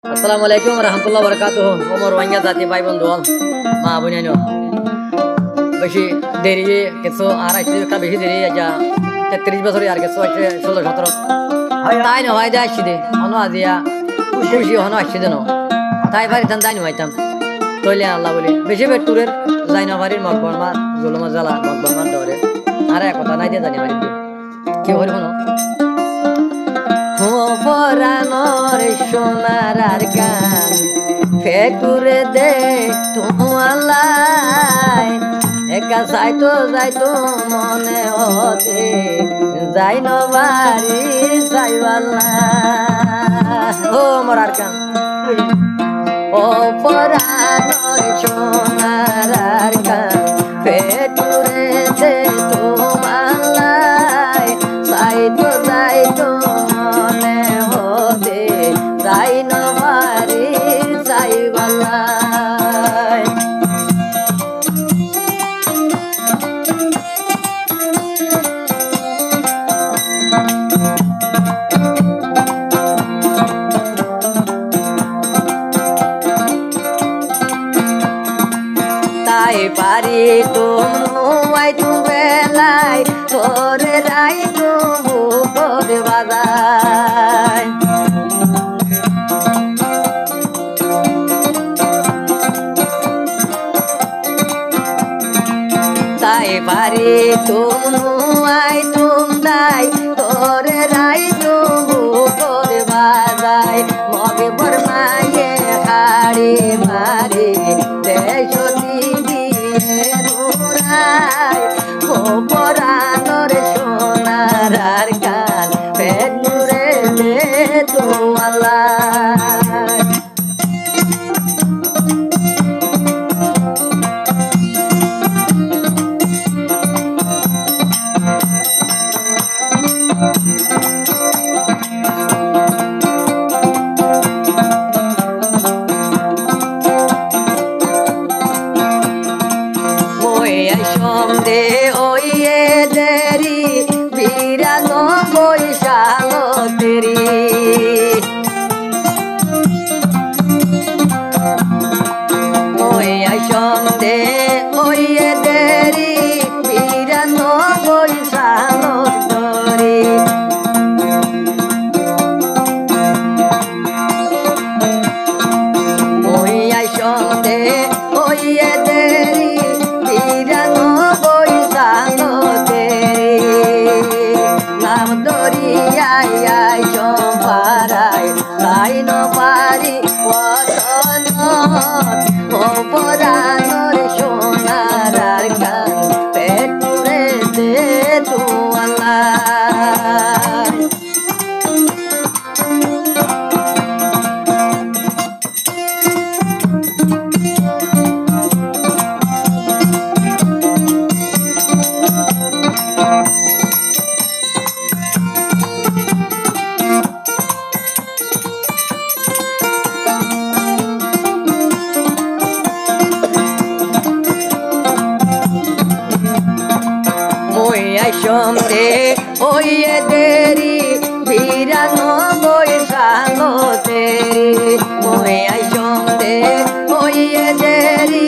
Assalamualaikum warahmatullahi wabarakatuh. Umur wanya zati bai bondol. Ma bunyanyo. বেশি দেরি কিছু আর আসলে একটা বেশি দেরি যা 33 বছর আর কিছু আসলে 16 17 তাই না হয় যায় আসছে অন আজিয়া খুশি হন আসছে যেন তাই বাড়ি থান তাই নয়তাম তৈলে আল্লাহ বলি বেশি বেটুরের যাই না বাড়ির মকবরমা জুলমা জ্বালা মকবরমার ডরে আর এক কথা নাই দিয়ে জানি বাড়ি কি হল হনো পরানোর সোনার আর গান ফেটুরে দে তোমালাই একা যাইতো মনে হতে যাই নবারি যাইবাল্লা ও মরার গান ও পরানোর সোনার আর গান ফেটুরে দে তোমালাই যাইতো মনে হতে যাই নবারি যাইবাল্লা তাই পারি তোমায় বেলাই তোরে রাই তবু করে বাজায় তাই পারি তোমায় দাই তোরে রাই তবু করে বাজায় মগে বরমায়ে হাড়ি মারি দেশ পরানোর সোনার আর গান পেটুরে দে তোমালা সন্ধে ওইয়ে দেরি বিরানো বৈশালো তেরি ওইয়া সন্ধে ওইয়ে দেরি বিরানো বৈশালো তরি ওইয়া সন্ধে ওইয়ে দেরি বিরানো বৈশালো তেরি নাম দরিয়াই আই পারাই তাই ন পারি ওতন ও পরানোর সোনার আর গান পেটুরে দে তোমালা সন্ধে ওইয়ে দেরি বিরানো বৈশালো তেরি মোয়াই সন্ধে ওইয়ে দেরি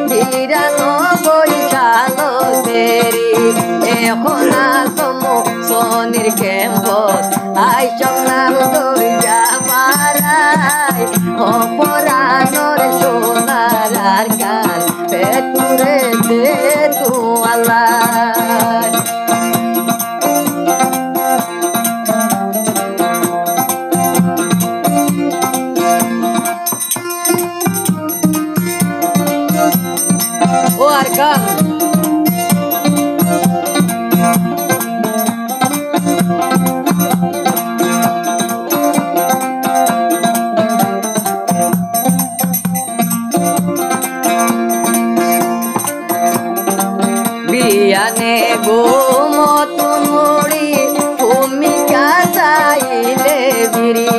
বিরানো বৈশালো তেরি এখন আসমো সোনির ক্যাম্পস আই নাম দইয়া মারাই ও পরানোর সোনার আর গান পেটুরে দে তোমালা ও আর গান বিয়ানে গো মতন মুড়ি ভূমিকা চাইলে বিড়ি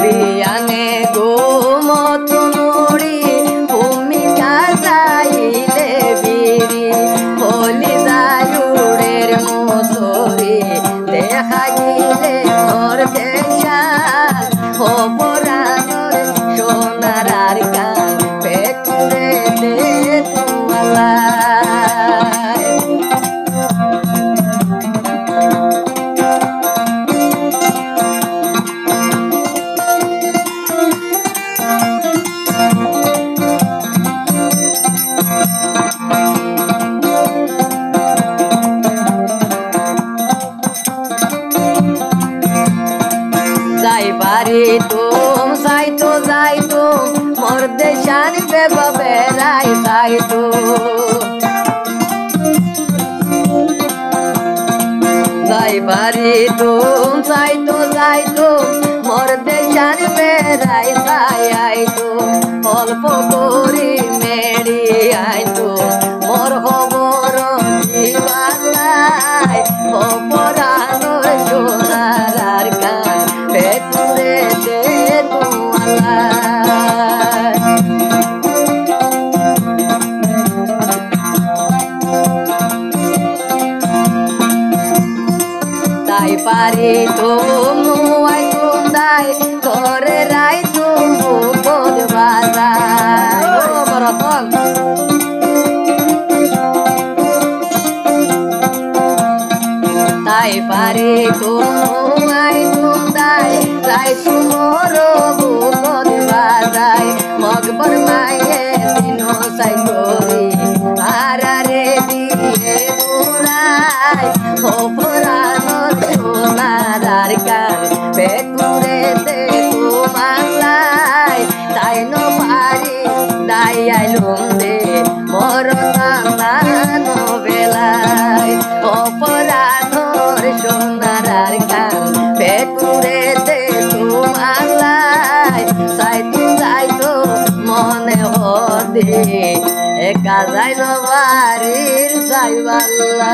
বিয়ানে গো মতন মুড়ি ভূমিকা চাইলে বিড়ি হলি যায় মসরি দেখা পারি তুম সাইতো যাইতো মোর দেশানি বেবে রাই সাইতো যাই পারি তুম সাইতো যাইতো মোর দেশানি বেড়াই সাইতো অল্প করি মেড়ি আইতো মোর খবর জীবালাই অপরানোর সোনার আর কান পেটুরে দে তোমালা তাই পারি তুম নুয়াই তুম দাই তোরে রাই তুম বুকদ বাজাই ও মরতন তাই পারি তুম নুয়াই তুম দাই রাই তুমর বুকদ বাজাই মগবর মায়ে দিনো সাই করি আরারে দিয়ে দুরাই অপরানো সোনার কান পেটুরে দে তোমালাই তাই ন পারি দাই আইলুম দে মোর নানো বেলাই অপরানোর সোনার কান পেটুরে দে তোমালাই যাইতো মনে হদে একা যাইল বাড়ির সাইবাল্লা